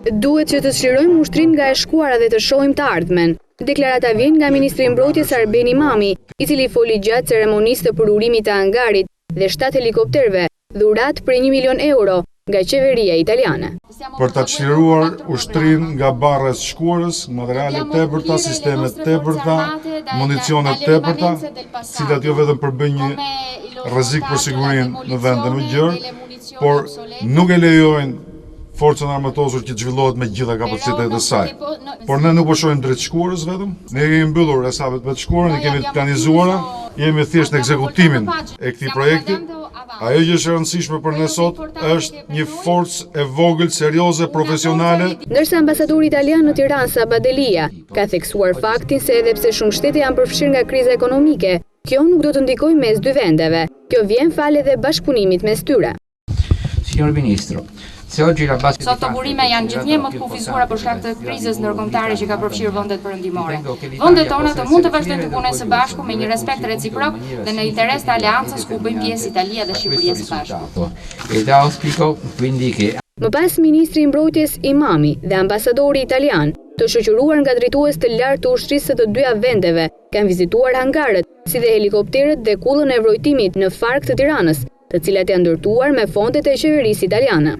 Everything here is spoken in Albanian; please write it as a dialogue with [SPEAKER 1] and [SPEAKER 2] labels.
[SPEAKER 1] Duhet që të çlirojmë ushtrin nga e shkuara dhe të shohim të ardhmen. Deklarata vjen nga Ministri i Mbrojtjes Arben Imami, i cili foli gjatë ceremonisë të përurimit të angarit dhe 7 helikopterëve, dhuratë për 1 milion euro nga qeveria italiane.
[SPEAKER 2] Për ta çliruar ushtrin nga barra e shkuarës, materiale tepërta, sisteme tepërta, municione tepërta, cilat jo vetëm përbëjnë një rrezik për sigurinë në vende më gjerë, por nuk e lejojnë forcën armatosur që të zhvillohet me gjitha kapacitetet e saj. Por ne nuk po shohim drejt shkuarës vetëm, ne kemi mbyllur hesabet me të shkuarën, ne kemi të planizuara, jemi thjesht në ekzekutimin e këtij projekti. Ajo që është e rëndësishme për ne sot është një forcë e vogël, serioze, profesionale.
[SPEAKER 1] Ndërsa ambasadori italian në Tiranë Sabadelia ka theksuar faktin se edhe pse shumë shtete janë përfshirë nga kriza ekonomike, kjo nuk do të ndikojë mes dy vendeve. Kjo vjen fal edhe bashkëpunimit mes tyre.
[SPEAKER 3] Signor Ministro,
[SPEAKER 4] Sot të burime janë gjithnjë më të kufizuara për shkak të krizës ndërkombëtare që ka përfshirë vendet perëndimore. Vendet tona të mund të vazhdojnë të punojnë së bashku me një respekt reciprok dhe në interes të aleancës ku bëjnë pjesë Italia dhe Shqipëria së bashku.
[SPEAKER 1] Më pas Ministri i Mbrojtjes Imami dhe ambasadori italian, të shoqëruar nga drejtues të lartë të ushtrisë së të dyja vendeve, kanë vizituar hangarët, si dhe helikopterët dhe kullën e vrojtimit në Fark të Tiranës, të cilat janë ndërtuar me fondet e qeverisë italiane.